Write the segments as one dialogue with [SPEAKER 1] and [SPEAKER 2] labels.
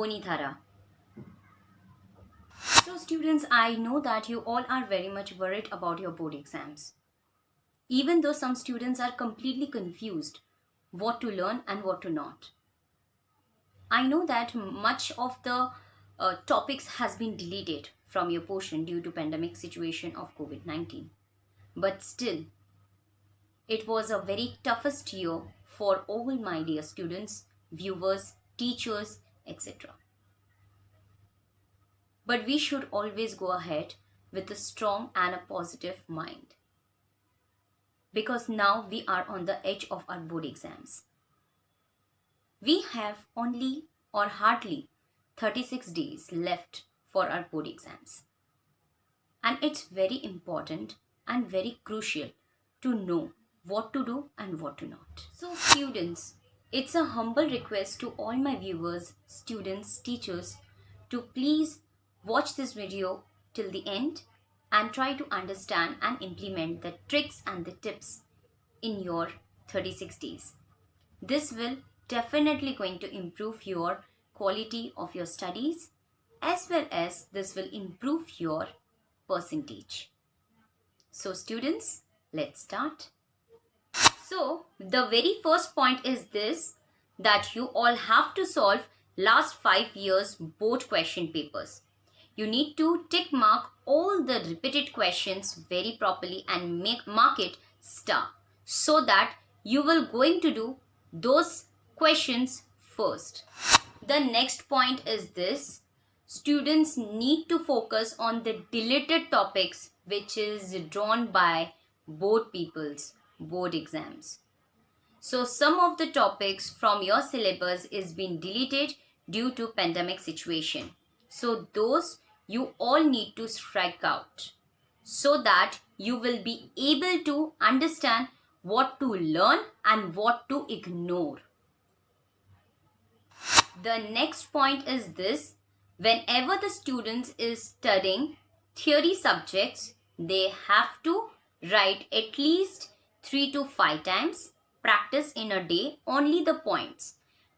[SPEAKER 1] Boni Dhara. So students, I know that you all are very much worried about your board exams. Even though some students are completely confused what to learn and what to not. I know that much of the topics has been deleted from your portion due to pandemic situation of COVID-19. But still, it was a very toughest year for all my dear students, viewers, teachers, etc. But we should always go ahead with a strong and a positive mind. Because now we are on the edge of our board exams. We have only or hardly 36 days left for our board exams. And it's very important and very crucial to know what to do and what to not. So students, it's a humble request to all my viewers, students, teachers to please watch this video till the end and try to understand and implement the tricks and the tips in your 36 days. This will definitely going to improve your quality of your studies as well as this will improve your percentage. So students, let's start. So the very first point is this, that you all have to solve last 5 years board question papers. You need to tick mark all the repeated questions very properly and mark it star, so that you will going to do those questions first. The next point is this, students need to focus on the deleted topics which is drawn by board people's board exams. So some of the topics from your syllabus is being deleted due to pandemic situation. So those you all need to strike out so that you will be able to understand what to learn and what to ignore. The next point is this, whenever the students is studying theory subjects, they have to write at least 3 to 5 times, practice in a day only the points,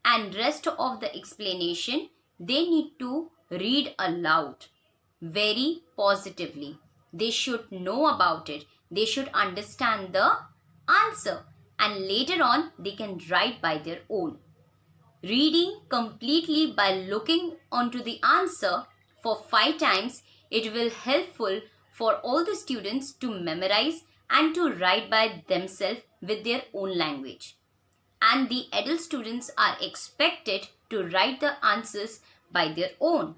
[SPEAKER 1] and rest of the explanation they need to read aloud very positively. They should know about it. They should understand the answer and later on they can write by their own. Reading completely by looking onto the answer for 5 times, it will helpful for all the students to memorize and to write by themselves with their own language. And the adult students are expected to write the answers by their own.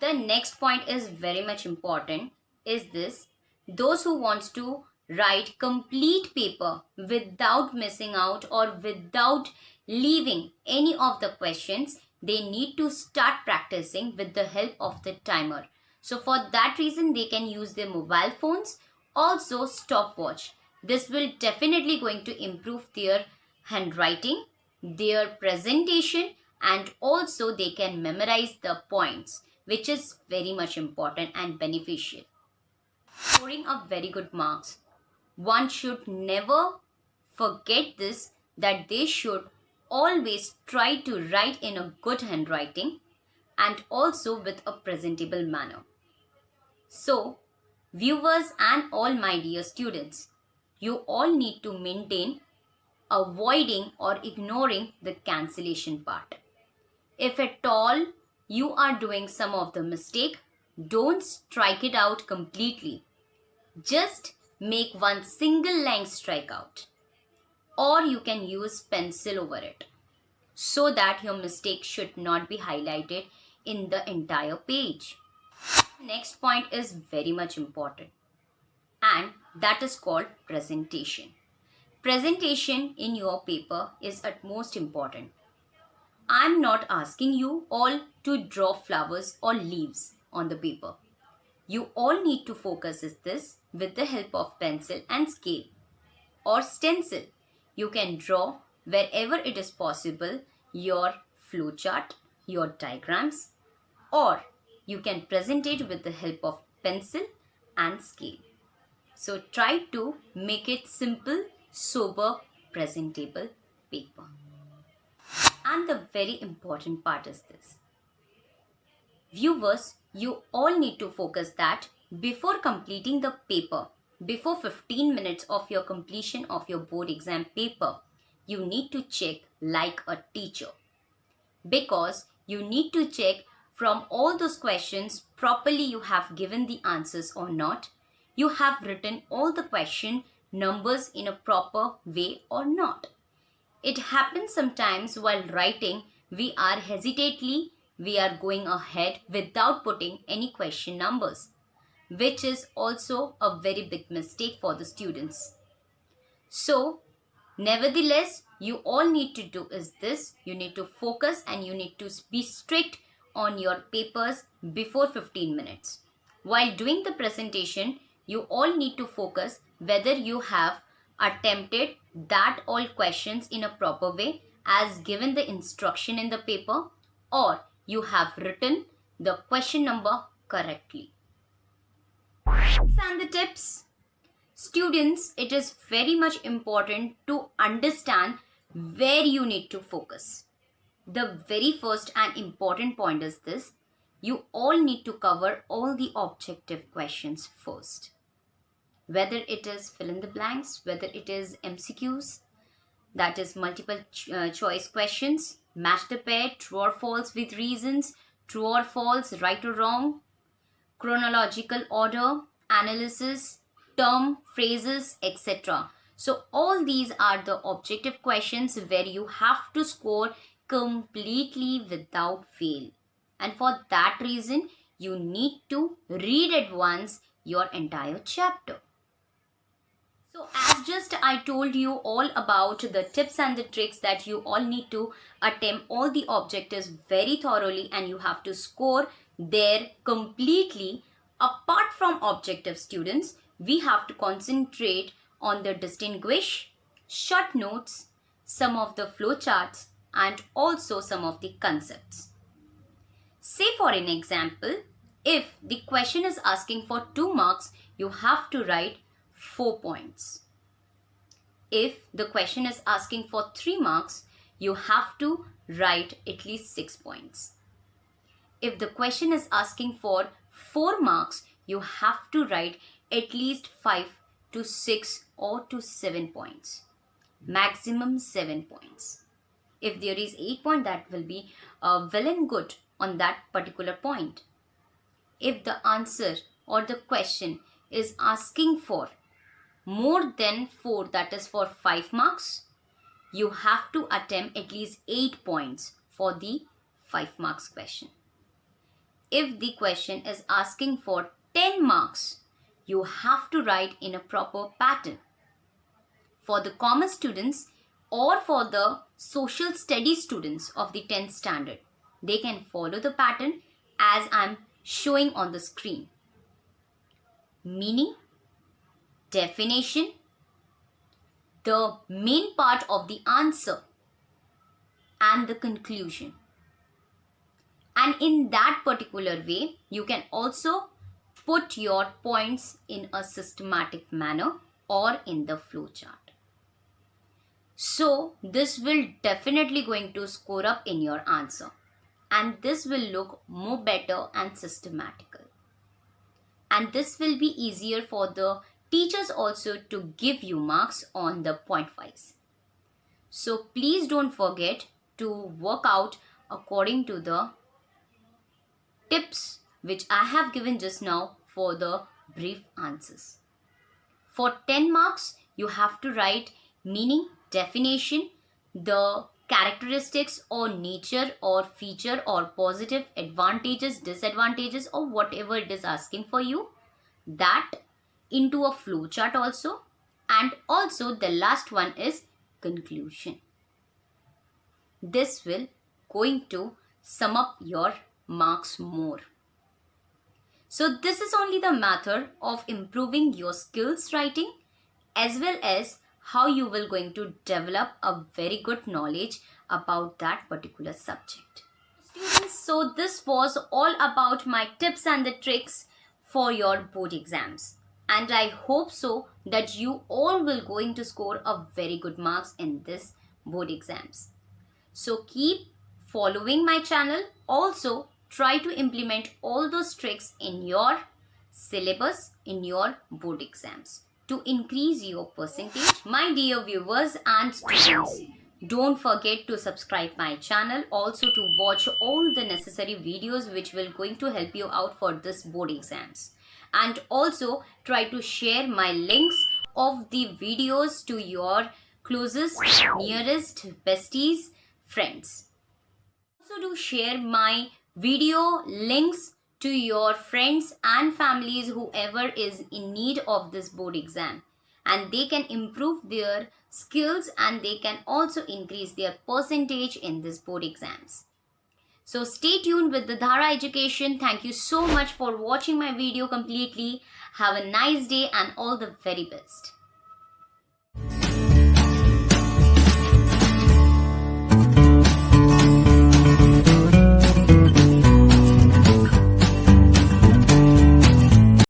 [SPEAKER 1] The next point is very much important, is this, those who wants to write complete paper without missing out or without leaving any of the questions, they need to start practicing with the help of the timer. So for that reason they can use their mobile phones, also stopwatch. This will definitely going to improve their handwriting, their presentation, and also they can memorize the points, which is very much important and beneficial. Scoring up very good marks, one should never forget this, that they should always try to write in a good handwriting and also with a presentable manner. So, viewers and all my dear students, you all need to maintain avoiding or ignoring the cancellation part. If at all you are doing some of the mistake, don't strike it out completely. Just make one single line strikeout, or you can use pencil over it so that your mistake should not be highlighted in the entire page. Next point is very much important, and that is called presentation. Presentation in your paper is at most important. I'm not asking you all to draw flowers or leaves on the paper. You all need to focus is this with the help of pencil and scale or stencil. You can draw wherever it is possible your flowchart, your diagrams, or you can present it with the help of pencil and scale. So try to make it simple, sober, presentable paper. And the very important part is this. Viewers, you all need to focus that before completing the paper, before 15 minutes of your completion of your board exam paper, you need to check like a teacher. Because you need to check from all those questions properly you have given the answers or not. You have written all the question numbers in a proper way or not. It happens sometimes while writing, we are going ahead without putting any question numbers, which is also a very big mistake for the students. So, nevertheless, you all need to do is this. You need to focus and you need to be strict on your papers before 15 minutes. While doing the presentation, you all need to focus whether you have attempted that all questions in a proper way as given the instruction in the paper, or you have written the question number correctly. And the tips. Students, it is very much important to understand where you need to focus. The very first and important point is this. You all need to cover all the objective questions first. Whether it is fill in the blanks, whether it is MCQs, that is multiple choice questions, match the pair, true or false with reasons, true or false, right or wrong, chronological order, analysis, term, phrases, etc. So all these are the objective questions where you have to score completely without fail. And for that reason, you need to read at once your entire chapter. So as just I told you all about the tips and the tricks that you all need to attempt all the objectives very thoroughly and you have to score there completely. Apart from objective students, we have to concentrate on the distinguish, short notes, some of the flow charts and also some of the concepts. Say for an example, if the question is asking for 2 marks, you have to write 4 points. If the question is asking for 3 marks, you have to write at least 6 points. If the question is asking for 4 marks, you have to write at least 5 to 6 or to 7 points. Maximum 7 points. If there is 8 points, that will be well and good on that particular point. If the answer or the question is asking for more than 4, that is for 5 marks, you have to attempt at least 8 points for the 5 marks question. If the question is asking for 10 marks, you have to write in a proper pattern. For the commerce students or for the social studies students of the 10th standard, they can follow the pattern as I'm showing on the screen. Meaning, definition, the main part of the answer and the conclusion. And in that particular way, you can also put your points in a systematic manner or in the flow chart. So this will definitely going to score up in your answer. And this will look more better and systematical. And this will be easier for the teachers also to give you marks on the point wise. So please don't forget to work out according to the tips which I have given just now for the brief answers. For 10 marks, you have to write meaning, definition, the characteristics or nature or feature or positive advantages, disadvantages or whatever it is asking for you, that into a flow chart also, and also the last one is conclusion. This will going to sum up your marks more. So this is only the method of improving your skills writing as well as how you will going to develop a very good knowledge about that particular subject. Students, so this was all about my tips and the tricks for your board exams. And I hope so that you all will going to score a very good marks in this board exams. So keep following my channel. Also try to implement all those tricks in your syllabus, in your board exams to increase your percentage. My dear viewers and students, don't forget to subscribe my channel, also to watch all the necessary videos which will going to help you out for this board exams, and also try to share my links of the videos to your closest, nearest, besties, friends. Also do share my video links to your friends and families, whoever is in need of this board exam, and they can improve their skills and they can also increase their percentage in this board exams. So stay tuned with the Dhara Education. Thank you so much for watching my video completely. Have a nice day and all the very best.